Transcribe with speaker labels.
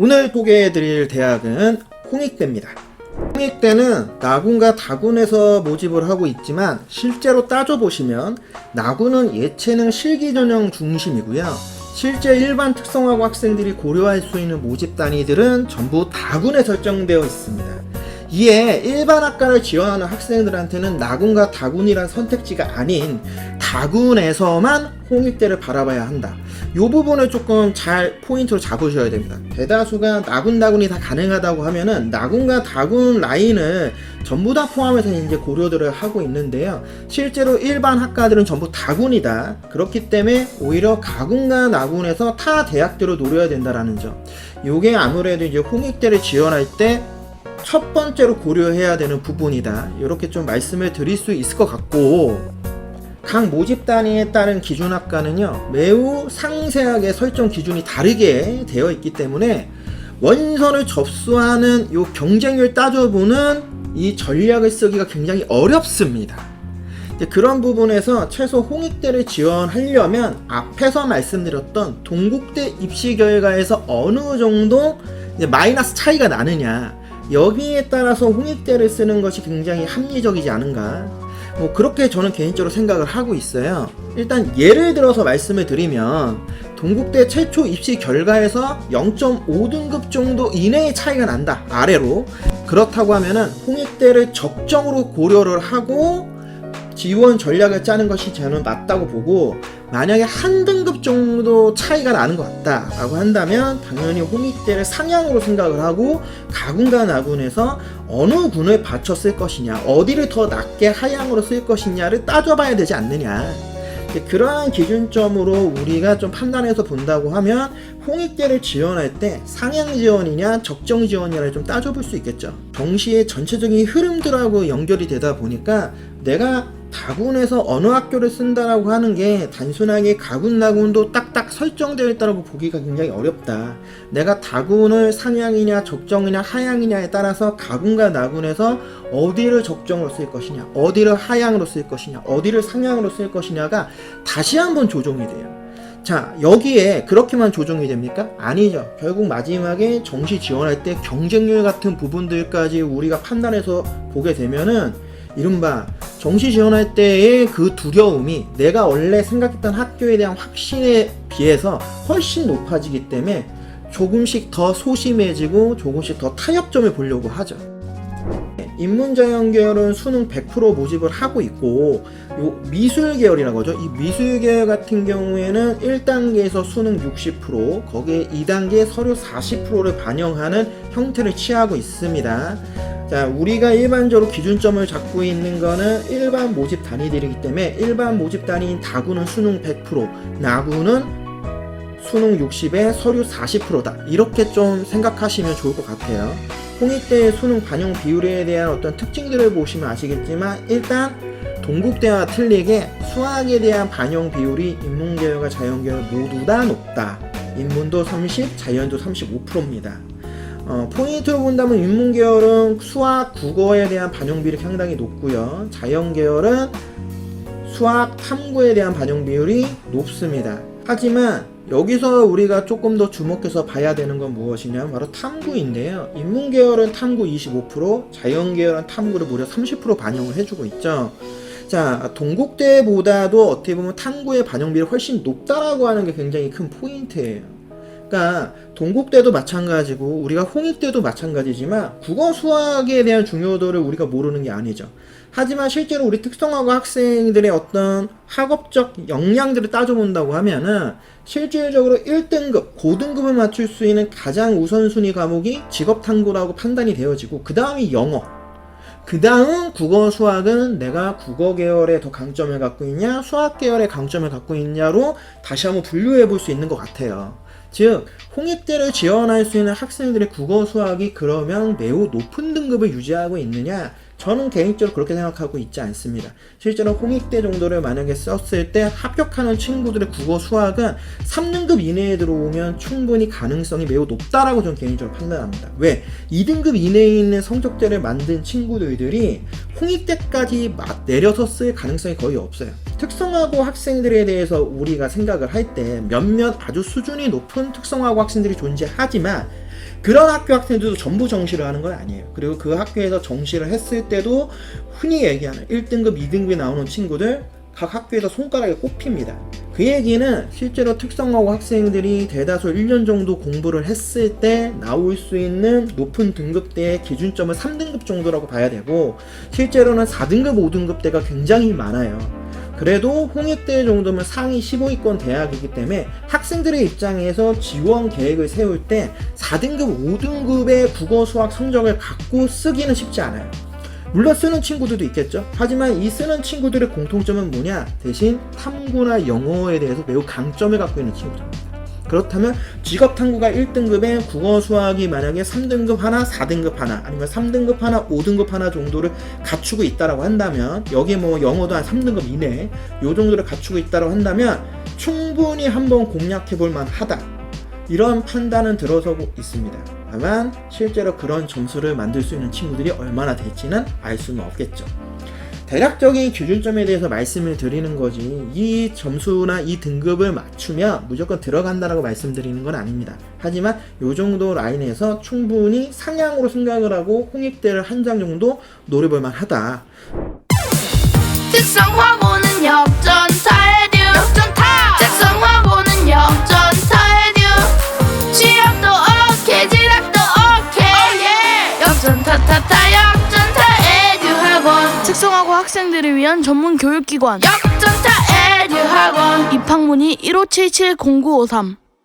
Speaker 1: 오늘 소개해드릴 대학은 홍익대입니다. 홍익대는 나군과 다군에서 모집을 하고 있지만 실제로 따져보시면 나군은 예체능 실기 전형 중심이고요. 실제 일반 특성화고 학생들이 고려할 수 있는 모집 단위들은 전부 다군에 설정되어 있습니다. 이에 일반 학과를 지원하는 학생들한테는 나군과 다군이란 선택지가 아닌 다군에서만 홍익대를 바라봐야 한다. 이 부분을 조금 잘 포인트로 잡으셔야 됩니다. 대다수가 나군이 다 가능하다고 하면은 나군과 다군 라인을 전부 다 포함해서 이제 고려들을 하고 있는데요. 실제로 일반 학과들은 전부 다군이다. 그렇기 때문에 오히려 가군과 나군에서 타 대학들을 노려야 된다라는 점. 요게 아무래도 이제 홍익대를 지원할 때 첫 번째로 고려해야 되는 부분이다. 이렇게 좀 말씀을 드릴 수 있을 것 같고, 각 모집 단위에 따른 기준 학과는요 매우 상세하게 설정 기준이 다르게 되어 있기 때문에 원서를 접수하는 요 경쟁률 따져보는 이 전략을 쓰기가 굉장히 어렵습니다. 그런 부분에서 최소 홍익대를 지원하려면 앞에서 말씀드렸던 동국대 입시 결과에서 어느 정도 마이너스 차이가 나느냐, 여기에 따라서 홍익대를 쓰는 것이 굉장히 합리적이지 않은가, 그렇게 저는 개인적으로 생각을 하고 있어요. 일단 예를 들어서 말씀을 드리면 동국대 최초 입시 결과에서 0.5등급 정도 이내의 차이가 난다, 아래로. 그렇다고 하면은 홍익대를 적정으로 고려를 하고 지원 전략을 짜는 것이 저는 맞다고 보고, 만약에 한 등급 정도 차이가 나는 것 같다 라고 한다면 당연히 홍익대를 상향으로 생각을 하고 가군과 나군에서 어느 군을 받쳐 쓸 것이냐, 어디를 더 낮게 하향으로 쓸 것이냐를 따져봐야 되지 않느냐. 그러한 기준점으로 우리가 좀 판단해서 본다고 하면 홍익대를 지원할 때 상향 지원이냐 적정 지원이냐를 좀 따져볼 수 있겠죠. 정시의 전체적인 흐름들하고 연결이 되다 보니까 내가 다군에서 어느 학교를 쓴다라고 하는 게 단순하게 가군, 나군도 딱딱 설정되어 있다고 보기가 굉장히 어렵다. 내가 다군을 상향이냐 적정이냐 하향이냐에 따라서 가군과 나군에서 어디를 적정으로 쓸 것이냐, 어디를 하향으로 쓸 것이냐, 어디를 상향으로 쓸 것이냐가 다시 한번 조정이 돼요. 자, 여기에 그렇게만 조정이 됩니까? 아니죠. 결국 마지막에 정시 지원할 때 경쟁률 같은 부분들까지 우리가 판단해서 보게 되면은 이른바 정시 지원할 때의 그 두려움이 내가 원래 생각했던 학교에 대한 확신에 비해서 훨씬 높아지기 때문에 조금씩 더 소심해지고 조금씩 더 타협점을 보려고 하죠. 인문자연 계열은 수능 100% 모집을 하고 있고, 요 미술 계열이라고 하죠. 이 미술 계열 같은 경우에는 1단계에서 수능 60%, 거기에 2단계 서류 40%를 반영하는 형태를 취하고 있습니다. 자, 우리가 일반적으로 기준점을 잡고 있는 거는 일반 모집 단위들이기 때문에 일반 모집 단위인 다군은 수능 100%, 나군은 수능 60에 서류 40%다. 이렇게 좀 생각하시면 좋을 것 같아요. 홍익대의 수능 반영 비율에 대한 어떤 특징들을 보시면 아시겠지만, 일단 동국대와 틀리게 수학에 대한 반영 비율이 인문계열과 자연계열 모두 다 높다. 인문도 30, 자연도 35%입니다. 포인트로 본다면 인문계열은 수학, 국어에 대한 반영 비율이 상당히 높고요. 자연계열은 수학, 탐구에 대한 반영 비율이 높습니다. 하지만 여기서 우리가 조금 더 주목해서 봐야 되는 건 무엇이냐면 바로 탐구인데요. 인문계열은 탐구 25%, 자연계열은 탐구를 무려 30% 반영을 해주고 있죠. 자, 동국대보다도 어떻게 보면 탐구의 반영 비율이 훨씬 높다라고 하는 게 굉장히 큰 포인트예요. 그러니까 동국대도 마찬가지고 우리가 홍익대도 마찬가지지만 국어 수학에 대한 중요도를 우리가 모르는 게 아니죠. 하지만 실제로 우리 특성화고 학생들의 어떤 학업적 역량들을 따져본다고 하면은 실질적으로 1등급, 고등급을 맞출 수 있는 가장 우선순위 과목이 직업탐구라고 판단이 되어지고, 그 다음이 영어, 그 다음 국어 수학은 내가 국어 계열에 더 강점을 갖고 있냐, 수학 계열에 강점을 갖고 있냐로 다시 한번 분류해 볼 수 있는 것 같아요. 즉 홍익대를 지원할 수 있는 학생들의 국어 수학이 그러면 매우 높은 등급을 유지하고 있느냐? 저는 개인적으로 그렇게 생각하고 있지 않습니다. 실제로 홍익대 정도를 만약에 썼을 때 합격하는 친구들의 국어 수학은 3등급 이내에 들어오면 충분히 가능성이 매우 높다라고 저는 개인적으로 판단합니다. 왜? 2등급 이내에 있는 성적대를 만든 친구들이 홍익대까지 내려서 쓸 가능성이 거의 없어요. 특성화고 학생들에 대해서 우리가 생각을 할 때 몇몇 아주 수준이 높은 특성화고 학생들이 존재하지만 그런 학교 학생들도 전부 정시를 하는 건 아니에요. 그리고 그 학교에서 정시를 했을 때도 흔히 얘기하는 1등급, 2등급이 나오는 친구들 각 학교에서 손가락에 꼽힙니다. 그 얘기는 실제로 특성화고 학생들이 대다수 1년 정도 공부를 했을 때 나올 수 있는 높은 등급대의 기준점을 3등급 정도라고 봐야 되고, 실제로는 4등급, 5등급대가 굉장히 많아요. 그래도 홍익대 정도면 상위 15위권 대학이기 때문에 학생들의 입장에서 지원 계획을 세울 때 4등급, 5등급의 국어 수학 성적을 갖고 쓰기는 쉽지 않아요. 물론 쓰는 친구들도 있겠죠. 하지만 이 쓰는 친구들의 공통점은 뭐냐? 대신 탐구나 영어에 대해서 매우 강점을 갖고 있는 친구들입니다. 그렇다면 직업탐구가 1등급에 국어 수학이 만약에 3등급 하나, 4등급 하나, 아니면 3등급 하나, 5등급 하나 정도를 갖추고 있다라고 한다면, 여기에 뭐 영어도 한 3등급 이내 요 정도를 갖추고 있다라고 한다면 충분히 한번 공략해 볼 만하다, 이런 판단은 들어서고 있습니다. 다만 실제로 그런 점수를 만들 수 있는 친구들이 얼마나 될지는 알 수는 없겠죠. 대략적인 기준점에 대해서 말씀을 드리는 거지, 이 점수나 이 등급을 맞추면 무조건 들어간다라고 말씀드리는 건 아닙니다. 하지만 이 정도 라인에서 충분히 상향으로 생각을 하고 홍익대를 한 장 정도 노려볼 만하다.
Speaker 2: 특성화고는 역전타 에듀 특성화고는 역전타 에듀 취업도 오케이 진학도 오케이 역전타타타 역전타 에듀 학원
Speaker 3: 특성화고 학생들을 위한 전문 교육기관
Speaker 2: 역전타 에듀 학원
Speaker 3: 입학문의 1577-0953